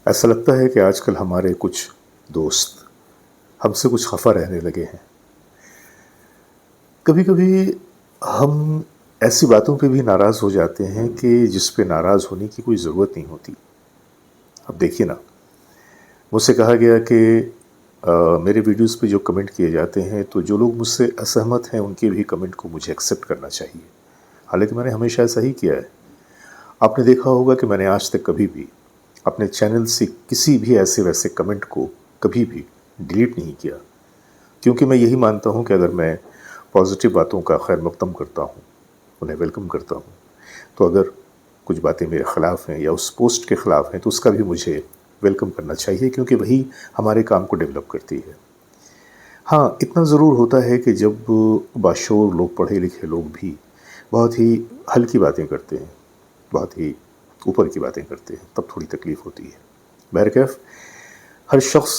ऐसा लगता है कि आजकल हमारे कुछ दोस्त हमसे कुछ खफा रहने लगे हैं। कभी कभी हम ऐसी बातों पे भी नाराज़ हो जाते हैं कि जिस पे नाराज़ होने की कोई ज़रूरत नहीं होती। अब देखिए ना, मुझसे कहा गया कि मेरे वीडियोस पे जो कमेंट किए जाते हैं, तो जो लोग मुझसे असहमत हैं उनके भी कमेंट को मुझे एक्सेप्ट करना चाहिए। हालांकि मैंने हमेशा ऐसा ही किया है। आपने देखा होगा कि मैंने आज तक कभी भी अपने चैनल से किसी भी ऐसे वैसे कमेंट को कभी भी डिलीट नहीं किया, क्योंकि मैं यही मानता हूं कि अगर मैं पॉजिटिव बातों का खैर मकदम करता हूं, उन्हें वेलकम करता हूं, तो अगर कुछ बातें मेरे ख़िलाफ़ हैं या उस पोस्ट के ख़िलाफ़ हैं तो उसका भी मुझे वेलकम करना चाहिए, क्योंकि वही हमारे काम को डेवलप करती है। हाँ, इतना ज़रूर होता है कि जब बाशऊर लोग, पढ़े लिखे लोग भी बहुत ही हल्की बातें करते हैं, बहुत ही ऊपर की बातें करते हैं, तब थोड़ी तकलीफ़ होती है। बहरकैफ़ हर शख्स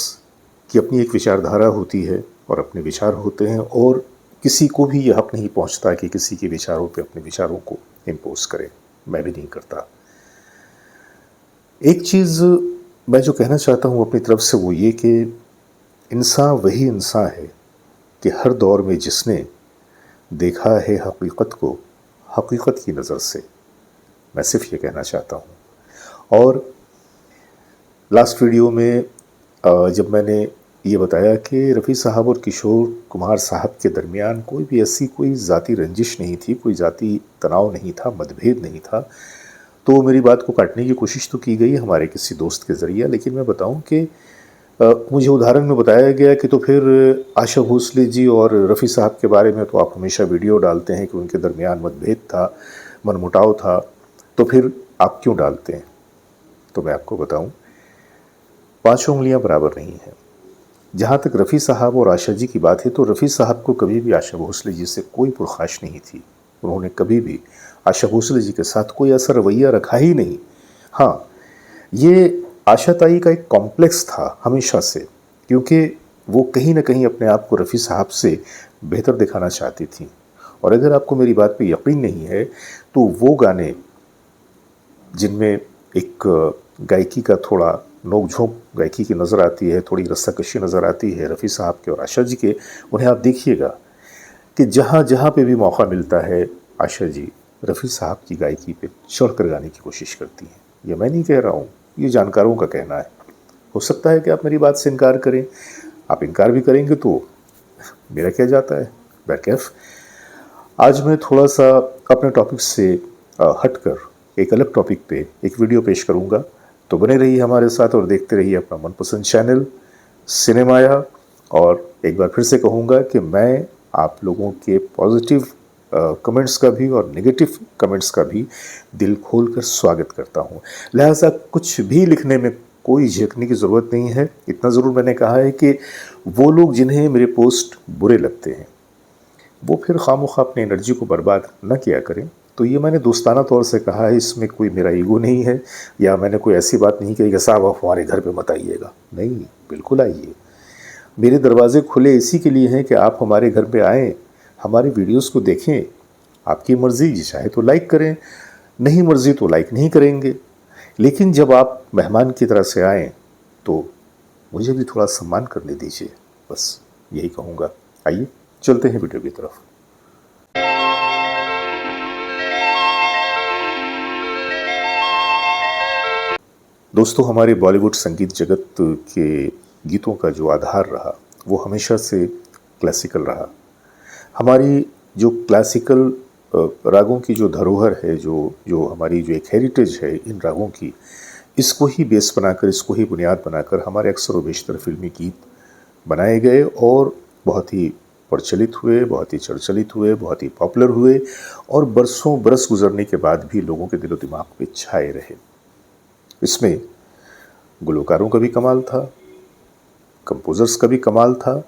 की अपनी एक विचारधारा होती है और अपने विचार होते हैं, और किसी को भी यह हक नहीं पहुंचता कि किसी के विचारों पे अपने विचारों को इम्पोज करे। मैं भी नहीं करता। एक चीज़ मैं जो कहना चाहता हूँ अपनी तरफ से वो ये कि इंसान वही इंसान है कि हर दौर में जिसने देखा है हकीकत को हकीकत की नज़र से। मैं सिर्फ ये कहना चाहता हूँ। और लास्ट वीडियो में जब मैंने ये बताया कि रफ़ी साहब और किशोर कुमार साहब के दरमियान कोई भी ऐसी कोई ज़ाती रंजिश नहीं थी, कोई ज़ाती तनाव नहीं था, मतभेद नहीं था, तो मेरी बात को काटने की कोशिश तो की गई हमारे किसी दोस्त के ज़रिए। लेकिन मैं बताऊं कि मुझे उदाहरण में बताया गया कि तो फिर आशा भोसले जी और रफ़ी साहब के बारे में तो आप हमेशा वीडियो डालते हैं कि उनके दरमियान मतभेद था, मनमुटाव था, तो फिर आप क्यों डालते हैं? तो मैं आपको बताऊं, पाँचों उंगलियां बराबर नहीं हैं। जहाँ तक रफ़ी साहब और आशा जी की बात है, तो रफ़ी साहब को कभी भी आशा भोसले जी से कोई पुरखाश नहीं थी। उन्होंने कभी भी आशा भोसले जी के साथ कोई ऐसा रवैया रखा ही नहीं। हाँ, ये आशा ताई का एक कॉम्प्लेक्स था हमेशा से, क्योंकि वो कहीं ना कहीं अपने आप को रफ़ी साहब से बेहतर दिखाना चाहती थी। और अगर आपको मेरी बात पे यकीन नहीं है, तो वो गाने जिनमें एक गायकी का थोड़ा नोक-झोंक गायकी की नज़र आती है, थोड़ी रस्साकशी नज़र आती है रफ़ी साहब के और आशा जी के, उन्हें आप देखिएगा कि जहाँ-जहाँ पे भी मौका मिलता है, आशा जी रफ़ी साहब की गायकी पे चढ़कर गाने की कोशिश करती हैं। ये मैं नहीं कह रहा हूँ, ये जानकारों का कहना है। हो सकता है कि आप मेरी बात से इनकार करें, आप इनकार भी करेंगे तो मेरा क्या जाता है। बहरकैफ़ आज मैं थोड़ा-सा अपने टॉपिक से हटकर एक अलग टॉपिक पे एक वीडियो पेश करूँगा। तो बने रहिए हमारे साथ और देखते रहिए अपना मनपसंद चैनल सिनेमाया। और एक बार फिर से कहूँगा कि मैं आप लोगों के पॉजिटिव कमेंट्स का भी और नेगेटिव कमेंट्स का भी दिल खोलकर स्वागत करता हूँ। लिहाजा कुछ भी लिखने में कोई झिझकने की ज़रूरत नहीं है। इतना ज़रूर मैंने कहा है कि वो लोग जिन्हें मेरे पोस्ट बुरे लगते हैं, वो फिर खामोखा अपनी एनर्जी को बर्बाद न किया करें। तो ये मैंने दोस्ताना तौर से कहा है, इसमें कोई मेरा ईगो नहीं है, या मैंने कोई ऐसी बात नहीं कही कि साहब आप हमारे घर पे मत आइएगा। नहीं, बिल्कुल आइए। मेरे दरवाजे खुले इसी के लिए हैं कि आप हमारे घर पे आएँ, हमारी वीडियोस को देखें। आपकी मर्ज़ी, चाहे तो लाइक करें, नहीं मर्ज़ी तो लाइक नहीं करेंगे। लेकिन जब आप मेहमान की तरह से आएँ, तो मुझे भी थोड़ा सम्मान करने दीजिए, बस यही कहूँगा। आइए चलते हैं वीडियो की तरफ। दोस्तों, हमारे बॉलीवुड संगीत जगत के गीतों का जो आधार रहा वो हमेशा से क्लासिकल रहा। हमारी जो क्लासिकल रागों की जो धरोहर है, जो जो हमारी जो एक हेरिटेज है इन रागों की, इसको ही बेस बनाकर, इसको ही बुनियाद बनाकर हमारे अक्सर व बेशतर फिल्मी गीत बनाए गए और बहुत ही प्रचलित हुए, बहुत ही चर्चित हुए, बहुत ही पॉपुलर हुए, और बरसों बरस गुजरने के बाद भी लोगों के दिलो दिमाग पे छाए रहे। इसमें गुलकारों का भी कमाल था, कंपोज़र्स का भी कमाल था,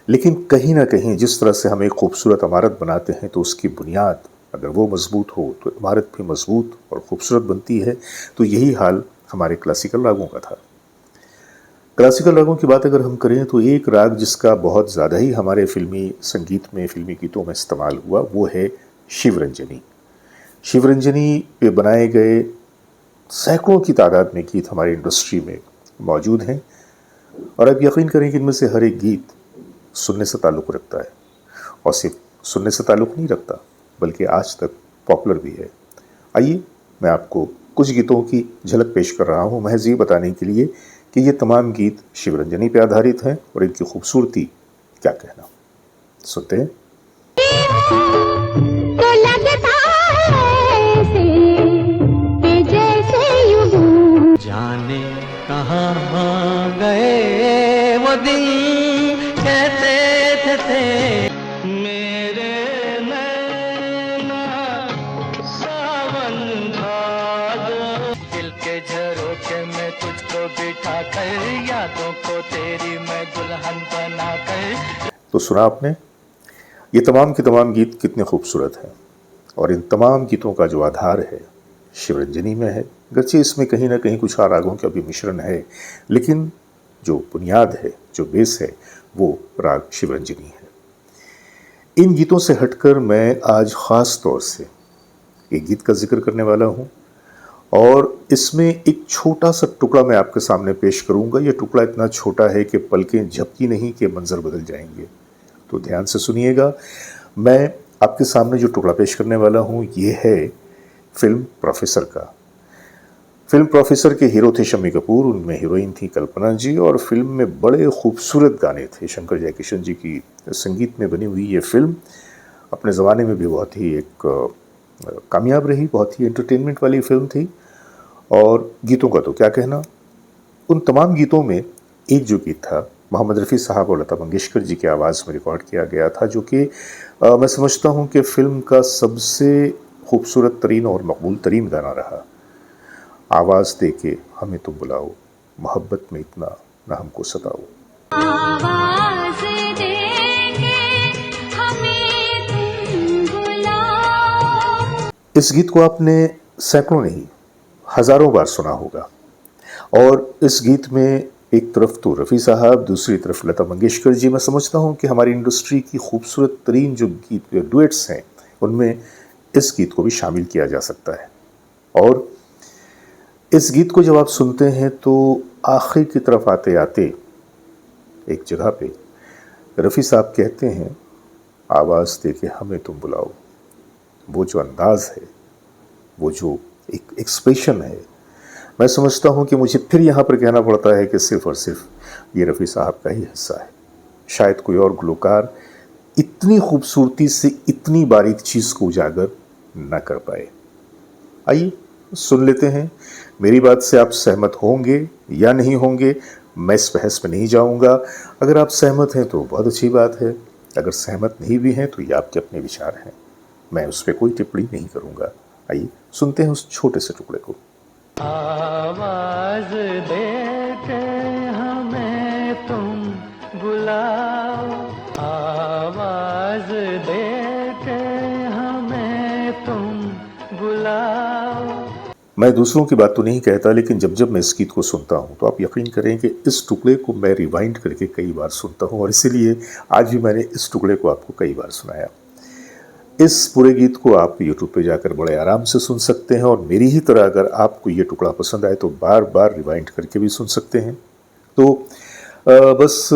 लेकिन कहीं ना कहीं जिस तरह से हम एक खूबसूरत इमारत बनाते हैं, तो उसकी बुनियाद अगर वो मजबूत हो तो इमारत भी मजबूत और खूबसूरत बनती है। तो यही हाल हमारे क्लासिकल रागों का था। क्लासिकल रागों की बात अगर हम करें, तो एक राग जिसका बहुत ज़्यादा ही हमारे फिल्मी संगीत में, फिल्मी गीतों में इस्तेमाल हुआ, वो है शिवरंजनी। शिवरंजनी पे बनाए गए सैकड़ों की तादाद में गीत हमारी इंडस्ट्री में मौजूद हैं और आप यकीन करें कि इनमें से हर एक गीत सुनने से ताल्लुक़ रखता है और सिर्फ सुनने से ताल्लुक़ नहीं रखता बल्कि आज तक पॉपुलर भी है। आइए मैं आपको कुछ गीतों की झलक पेश कर रहा हूँ महज ये बताने के लिए कि ये तमाम गीत शिवरंजनी पे आधारित हैं और इनकी खूबसूरती क्या कहना। सुनते हैं। तो लगता है कि जैसे यूं जाने कहाँ गए वो दिन कहते थे मेरे नैना सावन भादो दिल के झरोखे में तुझको बिठा कर यादों को तेरी मैं दुल्हन बना कर। तो सुना आपने, ये तमाम के तमाम गीत कितने खूबसूरत हैं और इन तमाम गीतों का जो आधार है शिवरंजनी में है। गरचे इसमें कहीं ना कहीं कुछ और रागों का भी मिश्रण है, लेकिन जो बुनियाद है, जो बेस है, वो राग शिवरंजनी है। इन गीतों से हटकर मैं आज ख़ास तौर से एक गीत का जिक्र करने वाला हूँ और इसमें एक छोटा सा टुकड़ा मैं आपके सामने पेश करूँगा। ये टुकड़ा इतना छोटा है कि पलकें झपकी नहीं कि मंजर बदल जाएंगे। तो ध्यान से सुनिएगा। मैं आपके सामने जो टुकड़ा पेश करने वाला हूँ ये है फिल्म प्रोफेसर का। फिल्म प्रोफेसर के हीरो थे शम्मी कपूर, उनमें हीरोइन थी कल्पना जी और फिल्म में बड़े खूबसूरत गाने थे। शंकर जयकिशन जी की संगीत में बनी हुई ये फिल्म अपने ज़माने में भी बहुत ही एक कामयाब रही, बहुत ही एंटरटेनमेंट वाली फिल्म थी। और गीतों का तो क्या कहना, उन तमाम गीतों में एक जो गीत था मोहम्मद रफ़ी साहब और लता मंगेशकर जी की आवाज़ में रिकॉर्ड किया गया था, जो कि मैं समझता हूँ कि फ़िल्म का सबसे खूबसूरत तरीन और मकबूल तरीन गाना रहा। आवाज़ दे के हमें तुम बुलाओ, मोहब्बत में इतना ना हमको सताओ। आवाज़ देंगे हमें तुम बुलाओ। इस गीत को आपने सैकड़ों नहीं हज़ारों बार सुना होगा और इस गीत में एक तरफ तो रफ़ी साहब, दूसरी तरफ लता मंगेशकर जी। मैं समझता हूँ कि हमारी इंडस्ट्री की खूबसूरत तरीन जो गीत डुएट्स हैं उनमें इस गीत को भी शामिल किया जा सकता है। और इस गीत को जब आप सुनते हैं तो आखिर की तरफ आते आते एक जगह पे रफ़ी साहब कहते हैं, आवाज़ दे के हमें तुम बुलाओ। वो जो अंदाज़ है, वो जो एक एक्सप्रेशन है, मैं समझता हूँ कि मुझे फिर यहाँ पर कहना पड़ता है कि सिर्फ़ और सिर्फ ये रफ़ी साहब का ही हिस्सा है। शायद कोई और गुलकार इतनी खूबसूरती से इतनी बारीक चीज़ को उजागर न कर पाए। आइए सुन लेते हैं। मेरी बात से आप सहमत होंगे या नहीं होंगे, मैं इस बहस में नहीं जाऊंगा। अगर आप सहमत हैं तो बहुत अच्छी बात है, अगर सहमत नहीं भी हैं तो ये आपके अपने विचार हैं, मैं उस पर कोई टिप्पणी नहीं करूंगा। आइए सुनते हैं उस छोटे से टुकड़े को। आवाज़ दे के हमें तुम बुलाओ, आवाज़ दे के हमें तुम बुलाओ। मैं दूसरों की बात तो नहीं कहता, लेकिन जब जब मैं इस गीत को सुनता हूँ तो आप यकीन करें कि इस टुकड़े को मैं रिवाइंड करके कई बार सुनता हूँ और इसीलिए आज भी मैंने इस टुकड़े को आपको कई बार सुनाया। इस पूरे गीत को आप YouTube पे जाकर बड़े आराम से सुन सकते हैं और मेरी ही तरह अगर आपको ये टुकड़ा पसंद आए तो बार बार रिवाइंड करके भी सुन सकते हैं। तो बस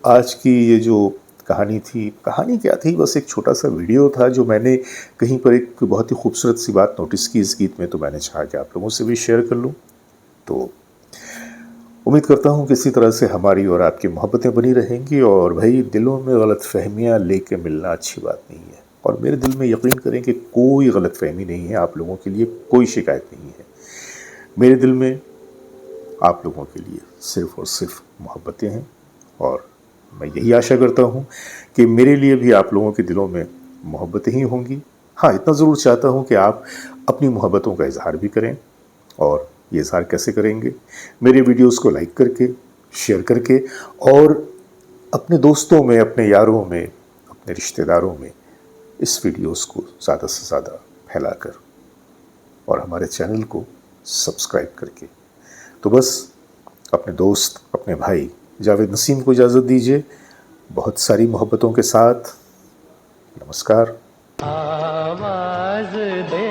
आज की ये जो कहानी थी, कहानी क्या थी, बस एक छोटा सा वीडियो था जो मैंने कहीं पर एक बहुत ही खूबसूरत सी बात नोटिस की इस गीत में, तो मैंने चाहा कि आप लोगों से भी शेयर कर लूँ। तो उम्मीद करता हूँ कि इसी तरह से हमारी और आपकी मोहब्बतें बनी रहेंगी। और भाई, दिलों में गलत फहमियाँ लेके मिलना अच्छी बात नहीं है और मेरे दिल में यकीन करें कि कोई गलत फहमी नहीं है, आप लोगों के लिए कोई शिकायत नहीं है। मेरे दिल में आप लोगों के लिए सिर्फ़ और सिर्फ मोहब्बतें हैं और मैं यही आशा करता हूँ कि मेरे लिए भी आप लोगों के दिलों में मोहब्बतें ही होंगी। हाँ, इतना ज़रूर चाहता हूँ कि आप अपनी मोहब्बतों का इजहार भी करें। और ये इजहार कैसे करेंगे? मेरे वीडियोस को लाइक करके, शेयर करके और अपने दोस्तों में, अपने यारों में, अपने रिश्तेदारों में इस वीडियोस को ज़्यादा से ज़्यादा फैलाकर और हमारे चैनल को सब्सक्राइब करके। तो बस अपने दोस्त, अपने भाई जावेद नसीम को इजाज़त दीजिए, बहुत सारी मोहब्बतों के साथ। नमस्कार। आवाज़ दे